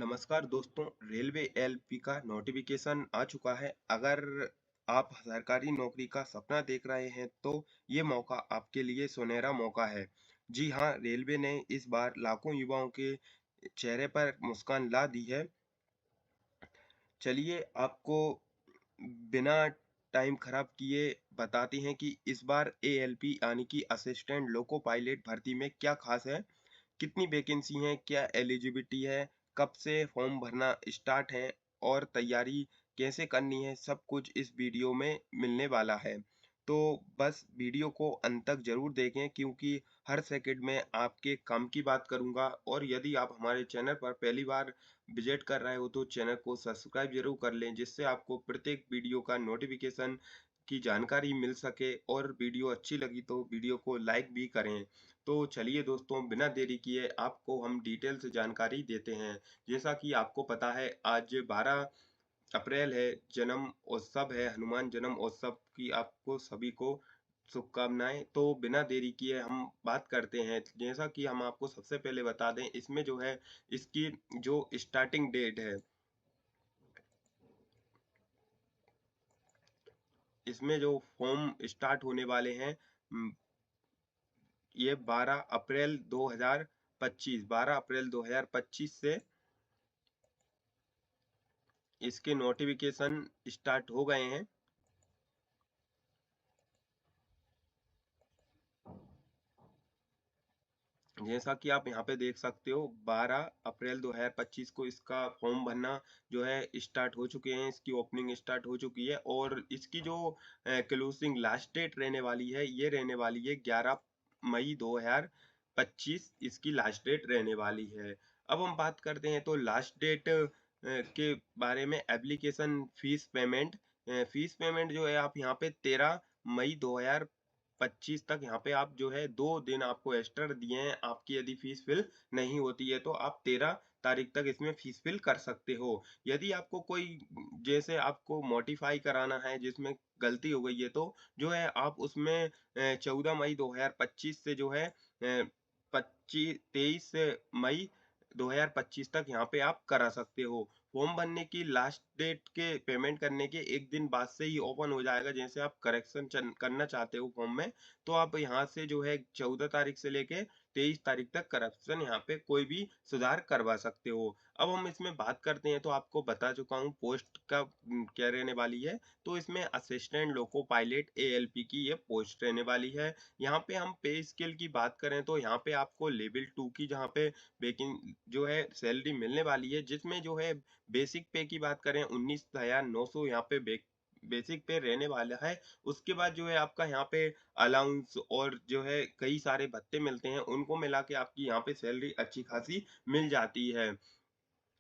नमस्कार दोस्तों, railway LP का नोटिफिकेशन आ चुका है। अगर आप सरकारी नौकरी का सपना देख रहे हैं तो ये मौका आपके लिए सुनहरा मौका है। जी हाँ, रेलवे ने इस बार लाखों युवाओं के चेहरे पर मुस्कान ला दी है। चलिए आपको बिना टाइम खराब किए बताते हैं कि इस बार एएलपी यानी कि असिस्टेंट लोको पायलट भर्ती में क्या खास है, कितनी वैकेंसी हैं, क्या एलिजिबिलिटी है, कब से फॉर्म भरना स्टार्ट है और तैयारी कैसे करनी है, सब कुछ इस वीडियो में मिलने वाला है। तो बस वीडियो को अंत तक ज़रूर देखें क्योंकि हर सेकंड में आपके काम की बात करूँगा और यदि आप हमारे चैनल पर पहली बार विज़िट कर रहे हो तो चैनल को सब्सक्राइब ज़रूर कर लें जिससे आपको प्रत्येक वीडियो का नोटिफ़िकेशन की जानकारी मिल सके और वीडियो अच्छी लगी तो वीडियो को लाइक भी करें। तो चलिए दोस्तों बिना देरी किए आपको हम डिटेल से जानकारी देते हैं। जैसा कि आपको पता है आज 12 अप्रैल है, जन्म उत्सव है, हनुमान जन्म उत्सव की आपको सभी को शुभकामनाएँ। तो बिना देरी किए हम बात करते हैं। जैसा कि हम आपको सबसे पहले बता दें इसमें जो है इसकी जो स्टार्टिंग डेट है, इसमें जो फॉर्म स्टार्ट होने वाले हैं ये 12 अप्रैल 2025 से इसके नोटिफिकेशन स्टार्ट हो गए हैं। जैसा कि आप यहाँ पे देख सकते हो 12 अप्रैल 2025 को इसका फॉर्म भरना जो है स्टार्ट हो चुके हैं, इसकी ओपनिंग स्टार्ट हो चुकी है और इसकी जो क्लोजिंग लास्ट डेट रहने वाली है ये रहने वाली है 11 मई 2025 इसकी लास्ट डेट रहने वाली है। अब हम बात करते हैं तो लास्ट डेट के बारे में एप्लीकेशन फीस पेमेंट जो है आप यहाँ पे 13 मई 2025 तक यहाँ पे आप जो है 2 दिन आपको एक्स्ट्रा दिए हैं। आपकी यदि फीस फिल नहीं होती है तो आप 13 तारीख तक इसमें फीस फिल कर सकते हो। यदि आपको कोई जैसे आपको मॉडिफाई कराना है जिसमें गलती हो गई है तो जो है आप उसमें 14 मई 2025 से जो है 23 मई 2025 तक यहाँ पे आप करा सकते हो। फॉर्म भरने की लास्ट डेट के पेमेंट करने के 1 दिन बाद से ही ओपन हो जाएगा। जैसे आप करेक्शन करना चाहते हो फॉर्म में तो आप यहाँ से जो है 14 तारीख से लेके 23 तारीख तक करप्शन यहाँ पे कोई भी सुधार करवा सकते हो। अब हम इसमें बात करते हैं तो आपको बता चुका हूँ पोस्ट का क्या रहने वाली है। तो इसमें असिस्टेंट लोको पायलट एएलपी की ये पोस्ट रहने वाली है। यहाँ पे हम पे स्केल की बात करें तो यहाँ पे आपको लेवल 2 की जहाँ पे बेकिंग जो है सैलरी मिलने वाली है जिसमें जो है बेसिक पे की बात करें 19,900 यहाँ पे बेसिक पे रहने वाला है। उसके बाद जो है आपका यहाँ पे अलाउंस और जो है कई सारे भत्ते मिलते हैं, उनको मिला के आपकी यहाँ पे सैलरी अच्छी खासी मिल जाती है।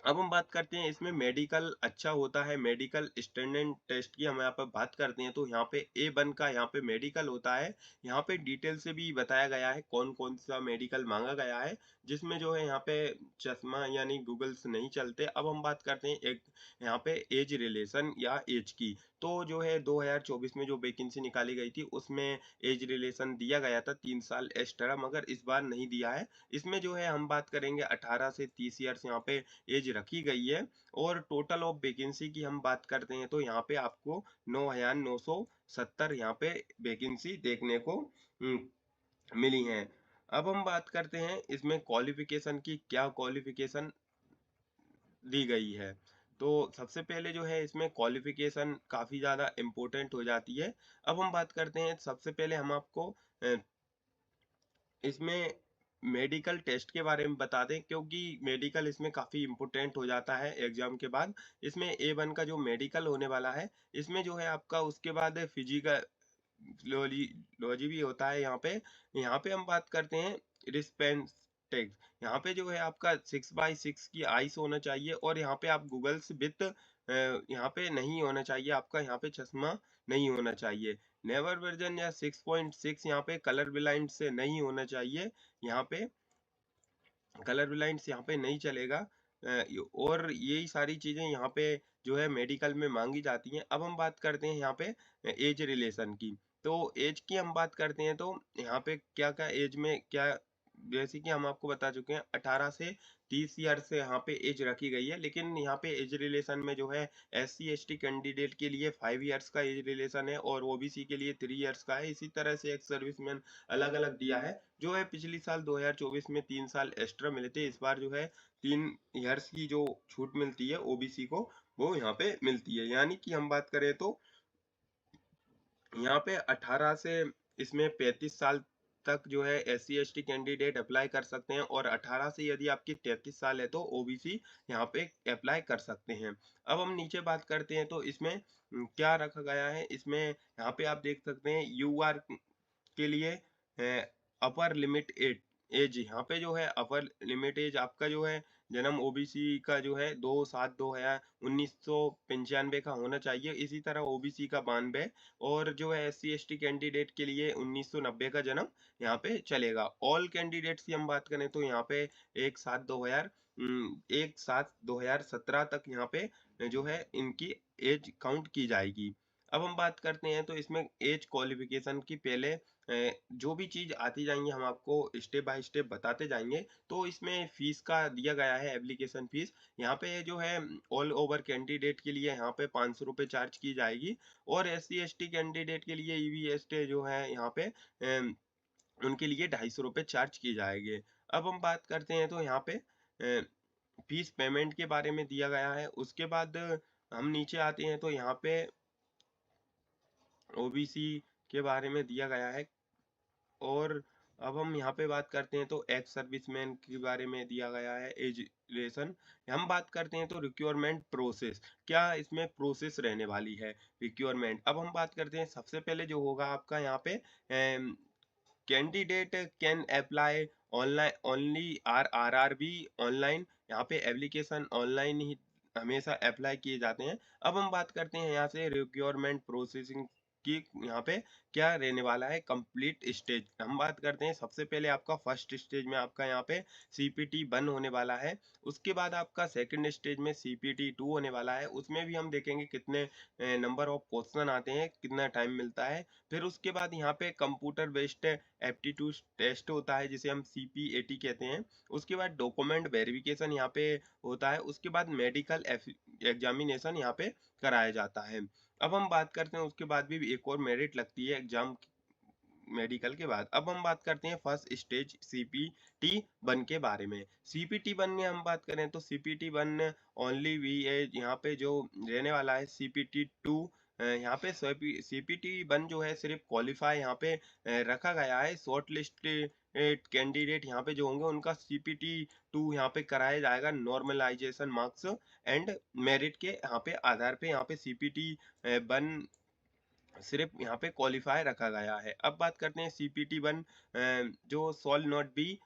अब हम बात करते हैं इसमें मेडिकल अच्छा होता है। मेडिकल स्टैंडर्ड टेस्ट की हम यहाँ पर बात करते हैं तो यहाँ पे A1 का यहाँ पे मेडिकल होता है। यहाँ पे डिटेल से भी बताया गया है कौन-कौन सा मेडिकल माँगा गया है, जिसमें जो है यहाँ पे चश्मा यानी गूगल्स नहीं चलते। अब हम बात करते हैं एक यहाँ पे एज रिलेशन या एज की। तो जो है 2024 में जो वैकेंसी निकाली गई थी उसमें एज रिलेशन दिया गया था 3 साल एक्स्ट्रा मगर इस बार नहीं दिया है। इसमें जो है हम बात करेंगे 18 से 30 इयर्स यहाँ पे एज रखी गई है और टोटल ऑफ वैकेंसी की हम बात करते हैं तो यहाँ पे आपको 9,970 यहाँ पे वैकेंसी देखने को मिली हैं। अब हम बात करते हैं इसमें क्वालिफिकेशन की क्या क्वालिफिकेशन दी गई है। तो सबसे पहले जो है इसमें क्वालिफिकेशन काफ़ी ज़्यादा इम्पोर्टेंट हो जाती है। अब हम बात करते हैं सबसे पहले हम आपको इसमें मेडिकल टेस्ट के बारे में बता दें क्योंकि मेडिकल इसमें काफ़ी इम्पोर्टेंट हो जाता है एग्जाम के बाद। इसमें A1 का जो मेडिकल होने वाला है, इसमें जो है आपका उसके बाद फिजिकल लॉजी लॉजी भी होता है यहाँ पे। यहाँ पे हम बात करते हैं रिस्पेंस टेक्स। यहाँ पे जो है आपका 6/6 की आइस होना चाहिए और यहाँ पे आप गूगल्स विथ यहाँ पे नहीं होना चाहिए, आपका यहाँ पे चश्मा नहीं होना चाहिए। नेवर वर्जन या 6.6 यहाँ पे कलर ब्लाइंड से नहीं होना चाहिए। यहाँ पे कलर ब्लाइंड्स यहाँ पे नहीं चलेगा। और यही सारी चीज़ें यहाँ पे जो है मेडिकल में मांगी जाती हैं। अब हम बात करते हैं यहाँ पे एज रिलेशन की। तो एज की हम बात करते हैं तो यहाँ पे क्या-क्या एज में क्या जैसे कि हम आपको बता चुके हैं 18 से 30 ईयर से यहाँ पे एज रखी गई है, लेकिन यहाँ पे एज रिलेशन में जो है SC/ST कैंडिडेट के लिए 5 ईयर्स का एज रिलेशन है और OBC के लिए 3 ईयर्स का है। इसी तरह से एक्स सर्विसमैन अलग-अलग दिया है। जो है पिछली साल 2024 में 3 साल एक्स्ट्रा मिले थे, इस बार जो है 3 ईयर्स की जो छूट मिलती है OBC को, वो यहाँ पे मिलती है। यानी कि हम बात करें तो यहाँ पे 18 से इसमें 35 साल तक जो है SC/ST कैंडिडेट अप्लाई कर सकते हैं और 18 से यदि आपकी 33 साल है तो OBC यहाँ पे अप्लाई कर सकते हैं। अब हम नीचे बात करते हैं तो इसमें क्या रखा गया है, इसमें यहाँ पे आप देख सकते हैं यूआर के लिए अपर लिमिट एज एज यहाँ पे जो है अपर लिमिट एज आपका जो है जन्म ओबीसी का जो है 2/7/2019 का होना चाहिए। इसी तरह ओबीसी का 92 और जो है SC/ST कैंडिडेट के लिए 1990 का जन्म यहाँ पे चलेगा। ऑल कैंडिडेट्स की हम बात करें तो यहाँ पे 1/7/2017 तक यहाँ पे जो है इनकी एज काउंट की जाएगी। अब हम बात करते हैं तो इसमें एज क्वालिफिकेशन की पहले जो भी चीज़ आती जाएँगी हम आपको स्टेप बाय स्टेप बताते जाएँगे। तो इसमें फ़ीस का दिया गया है एप्लीकेशन फ़ीस। यहाँ पे जो है ऑल ओवर कैंडिडेट के लिए यहाँ पे ₹500 चार्ज की जाएगी और SC/ST कैंडिडेट के लिए ईवीएसटे जो है यहाँ पे उनके लिए ₹250 चार्ज किए जाएँगे। अब हम बात करते हैं तो यहाँ पे फ़ीस पेमेंट के बारे में दिया गया है। उसके बाद हम नीचे आते हैं तो यहाँ पे ओबीसी के बारे में दिया गया है और अब हम यहाँ पे बात करते हैं तो एक्स सर्विसमैन के बारे में दिया गया है एज रिलेशन। हम बात करते हैं तो रिक्वायरमेंट प्रोसेस, क्या इसमें प्रोसेस रहने वाली है रिक्वायरमेंट। अब हम बात करते हैं सबसे पहले जो होगा आपका यहाँ पे candidate can apply online only RRB online, यहाँ पे एप्लीकेशन ऑनलाइन ही हमेशा अप्लाई किए जाते हैं। अब हम बात करते हैं यहाँ से रिक्वायरमेंट प्रोसेसिंग की, यहाँ पे क्या रहने वाला है कंप्लीट स्टेज। हम बात करते हैं सबसे पहले आपका फर्स्ट स्टेज में आपका यहाँ पे CPT 1 होने वाला है। उसके बाद आपका सेकंड स्टेज में CPT 2 होने वाला है। उसमें भी हम देखेंगे कितने नंबर ऑफ क्वेश्चन आते हैं, कितना टाइम मिलता है। फिर उसके बाद यहाँ पे कंप्यूटर बेस्ड एप्टीट्यूड टेस्ट होता है जिसे हम CPAT कहते हैं। उसके बाद डॉक्यूमेंट वेरिफिकेशन यहाँ पे होता है। उसके बाद मेडिकल एग्जामिनेशन यहाँ पे कराया जाता है। अब हम बात करते हैं उसके बाद भी एक और मेरिट लगती है एग्जाम मेडिकल के बाद। अब हम बात करते हैं फर्स्ट स्टेज CPT 1 के बारे में। CPT 1 में हम बात करें तो CPT 1 ओनली वी यहाँ पे जो रहने वाला है CPT 2 यहाँ पे CPT 1 जो है सिर्फ क्वालिफाई यहाँ पे रखा गया है। शॉर्ट लिस्ट कैंडिडेट यहाँ पे जो होंगे उनका CPT 2 यहाँ पे कराया जाएगा नॉर्मलाइजेशन मार्क्स एंड मेरिट के यहाँ पे आधार पे यहाँ पे CPT 1 सिर्फ यहाँ पे क्वालिफाई रखा गया है। अब बात करते हैं CPT 1 जो shawl not be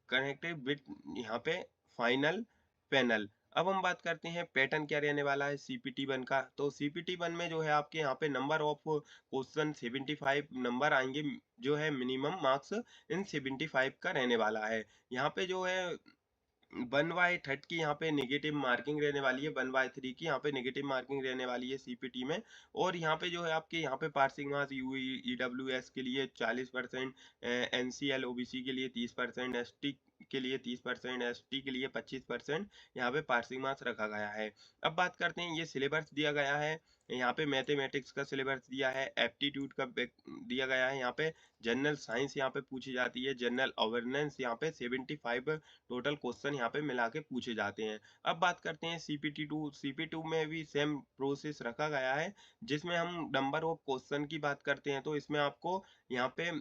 connected with यहाँ पे फाइनल पैनल। अब हम बात करते हैं पैटर्न क्या रहने वाला है CPT 1 का। तो CPT 1 में जो है आपके यहाँ पे नंबर ऑफ क्वेश्चन 75 नंबर आएंगे, जो है मिनिमम मार्क्स इन 75 का रहने वाला है। यहाँ पे जो है 1/3 की यहाँ पे नेगेटिव मार्किंग रहने वाली है, 1/3 की यहाँ पे नेगेटिव मार्किंग रहने वाली है CPT में। और यहाँ पे जो है आपके यहाँ पे पासिंग मार्क्स EWS के लिए 40%, NCL OBC के लिए 30%, ST के लिए 30%, ST के लिए 25% यहाँ पे पासिंग मार्क्स रखा गया है। अब बात करते हैं ये सिलेबस दिया गया है, यहाँ पे मैथमेटिक्स का सिलेबस दिया है, एप्टीट्यूड का दिया गया है, यहाँ पे जनरल साइंस यहाँ पे पूछी जाती है, जनरल अवेयरनेस यहाँ पे 75 टोटल क्वेश्चन यहाँ पे मिला के पूछे जाते हैं। अब बात करते हैं CP2 में भी सेम प्रोसेस रखा गया है, जिसमें हम नंबर ऑफ क्वेश्चन की बात करते हैं तो इसमें आपको यहाँ पे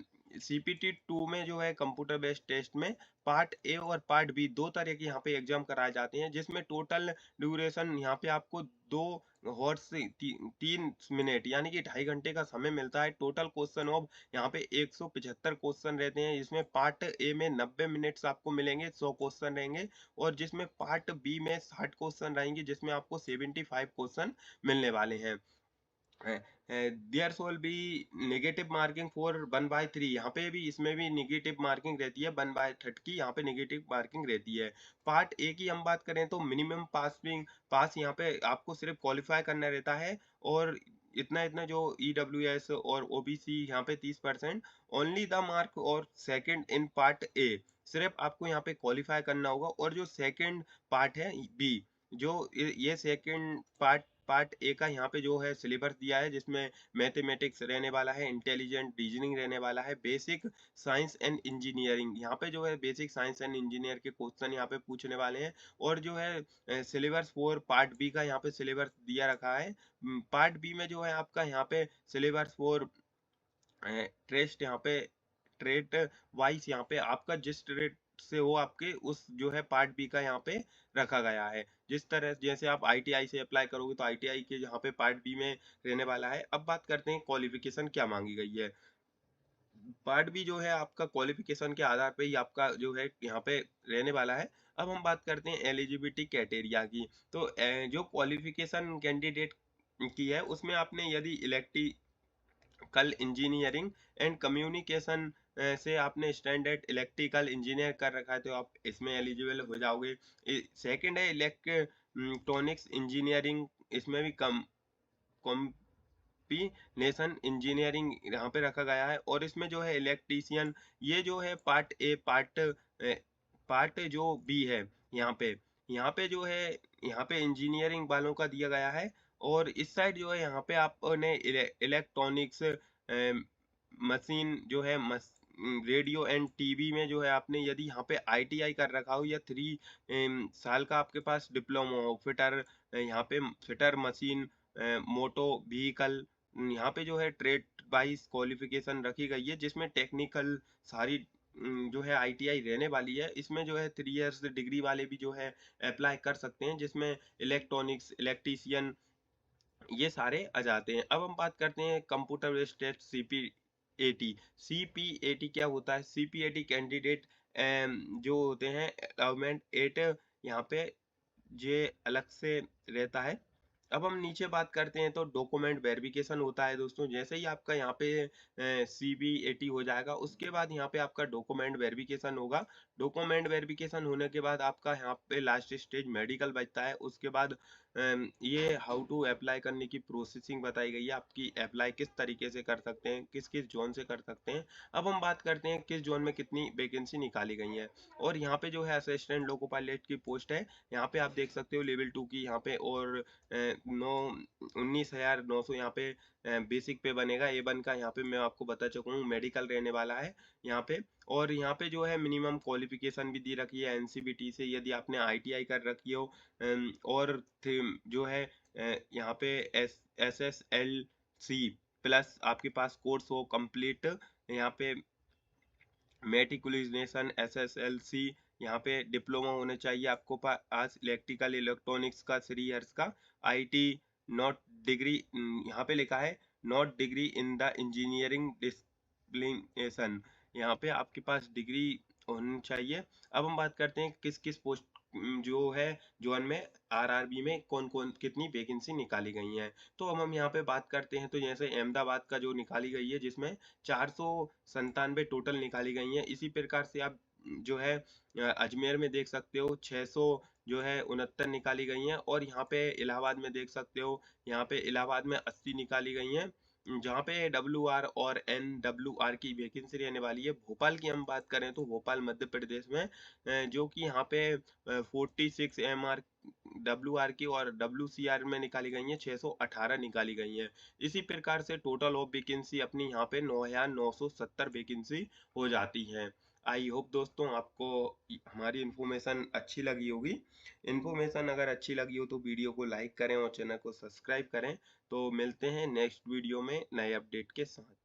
CPT 2 में जो है कंप्यूटर बेस्ड टेस्ट में पार्ट ए और पार्ट बी दो तरह के यहाँ पे एग्जाम कराए जाते हैं, जिसमें टोटल ड्यूरेशन यहाँ पे आपको 2 हॉर्स से 3 मिनट यानी कि 2.5 घंटे का समय मिलता है। टोटल क्वेश्चन ऑफ यहाँ पे 175 क्वेश्चन रहते हैं, जिसमें पार्ट ए में 90 मिनट्स आपको मिलेंगे, 100 क्वेश्चन रहेंगे, और जिसमें पार्ट बी में 60 क्वेश्चन रहेंगे, जिसमें आपको 75 क्वेश्चन मिलने वाले हैं। There shall be negative marking for 1/3, यहाँ पे भी इसमें भी नेगेटिव मार्किंग रहती है, 1/3 की यहाँ पे नेगेटिव मार्किंग रहती है। पार्ट ए की हम बात करें तो मिनिमम पास यहाँ पे आपको सिर्फ क्वालिफाई करना रहता है, और इतना-इतना जो ईडब्ल्यूएस और ओबीसी यहाँ पे 30%, ओनली द मार्क और सेकंड इन पार्ट ए, सिर्फ आपको यहाँ पे क्वालिफाई करना होगा। और जो सेकंड पार्ट है बी, जो ये सेकंड पार्ट पार्ट ए का यहाँ पे जो है सिलेबस दिया है, जिसमें मैथमेटिक्स रहने वाला है, इंटेलिजेंट रीजनिंग रहने वाला है, बेसिक साइंस एंड इंजीनियरिंग, यहाँ पे जो है बेसिक साइंस एंड इंजीनियर के क्वेश्चन यहाँ पे पूछने वाले हैं। और जो है सिलेबस फॉर पार्ट बी का यहाँ पे सिलेबस दिया रखा है। पार्ट बी में जो है आपका यहाँ पे सिलेबस फॉर ट्रेस्ट, यहाँ पे ट्रेड वाइज यहाँ पे आपका जिस ट्रेड से हो आपके उस जो है पार्ट बी का यहाँ पे रखा गया है। जिस तरह जैसे आप आईटीआई से अप्लाई करोगे तो आईटीआई के यहाँ पे पार्ट बी में रहने वाला है। अब बात करते हैं क्वालिफिकेशन क्या मांगी गई है। पार्ट बी जो है आपका क्वालिफिकेशन के आधार पे ही आपका जो है यहाँ पे रहने वाला है। अब हम बात करते हैं एलिजिबिलिटी क्राइटेरिया की। तो जो क्वालिफिकेशन कैंडिडेट की है उसमें आपने यदि इलेक्ट्रिकल इंजीनियरिंग एंड कम्युनिकेशन से आपने स्टैंडर्ड इलेक्ट्रिकल इंजीनियर कर रखा है तो आप इसमें एलिजिबल हो जाओगे। सेकंड है इलेक्ट्रॉनिक्स इंजीनियरिंग, इसमें भी कम कॉम्बिनेशन इंजीनियरिंग यहाँ पे रखा गया है। और इसमें जो है इलेक्ट्रीशियन, ये जो है पार्ट ए पार्ट जो बी है यहाँ पे जो है यहाँ पे इंजीनियरिंग वालों का दिया गया है। और इस साइड जो है यहाँ पे आपने इलेक्ट्रॉनिक्स मशीन जो है रेडियो एंड टीवी में जो है आपने यदि यहाँ पे आईटीआई कर रखा हो या 3 साल का आपके पास डिप्लोमा हो, फिटर यहाँ पे फिटर मशीन मोटो व्हीकल, यहाँ पे जो है ट्रेड वाइज क्वालिफिकेशन रखी गई है, जिसमें टेक्निकल सारी जो है आईटीआई रहने वाली है। इसमें जो है 3 इयर्स डिग्री वाले भी जो है अप्लाई कर सकते हैं, जिसमें इलेक्ट्रॉनिक्स इलेक्ट्रीशियन ये सारे आ जाते हैं। अब हम बात करते हैं कंप्यूटर बेस्ड टेस्ट सीपीएटी। सीपीएटी क्या होता है? सीपीएटी कैंडिडेट जो होते हैं गवर्नमेंट एट, यहाँ पे ये अलग से रहता है। अब हम नीचे बात करते हैं तो डॉक्यूमेंट वेरिफिकेशन होता है दोस्तों। जैसे ही आपका यहाँ पे सीबीएटी हो जाएगा उसके बाद यहाँ पे आपका डॉक्यूमेंट वेरिफिकेशन होगा। डॉक्यूमेंट वेरिफिकेशन होने के बाद आपका यहाँ पे लास्ट स्टेज मेडिकल बचता है। उसके बाद ये हाउ टू अप्लाई करने की प्रोसेसिंग बताई गई है, आपकी अप्लाई किस तरीके से कर सकते हैं, किस किस जोन से कर सकते हैं। अब हम बात करते हैं किस जोन में कितनी वैकेंसी निकाली गई है। और यहाँ पे जो है असिस्टेंट लोको पायलट की पोस्ट है, यहाँ पे आप देख सकते हो लेवल 2 की यहाँ पे। और 19,900 यहाँ पे बेसिक पे बनेगा। A1 का यहाँ पे मैं आपको बता चुका हूँ, मेडिकल रहने वाला है यहाँ पे। और यहाँ पे जो है मिनिमम क्वालिफिकेशन भी दी रखी है एनसीबीटी से, यदि आपने आईटीआई कर रखी हो। और जो है यहाँ पे SSLC प्लस आपके पास कोर्स हो कंप्लीट, यहाँ पे मेट्रिकुलेशन SSLC, यहाँ पे डिप्लोमा होने चाहिए आपको पास इलेक्ट्रिकल इलेक्ट्रॉनिक्स का 3 इयर्स का। आईटी नॉट डिग्री, यहाँ पे लिखा है not degree in the engineering disciplination, यहाँ पे आपके पास डिग्री होनी चाहिए। अब हम बात करते हैं किस किस पोस्ट जो है जोन में आरआरबी में कौन कौन कितनी वैकेंसी निकाली गई हैं। तो अब हम यहाँ पे बात करते हैं तो जैसे अहमदाबाद का जो निकाली गई है, जिसमें 497 टोटल निकाली गई हैं। इसी प्रकार से आप जो है अजमेर में देख सकते हो 600 जो है 69 निकाली गई हैं। और यहाँ पे इलाहाबाद में देख सकते हो, यहाँ पे इलाहाबाद में 80 निकाली गई हैं, जहाँ पे WR और NWR की वैकेंसी रहने वाली है। भोपाल की हम बात करें तो भोपाल मध्य प्रदेश में जो कि यहाँ पे 46 MR WR की और WCR में निकाली गई हैं 618 निकाली गई हैं। इसी प्रकार से टोटल ऑफ वैकेंसी अपनी यहाँ पे 9,970 वैकेंसी हो जाती है। आई होप दोस्तों आपको हमारी इन्फॉर्मेशन अच्छी लगी होगी। इन्फॉर्मेशन अगर अच्छी लगी हो तो वीडियो को लाइक करें और चैनल को सब्सक्राइब करें। तो मिलते हैं नेक्स्ट वीडियो में नए अपडेट के साथ।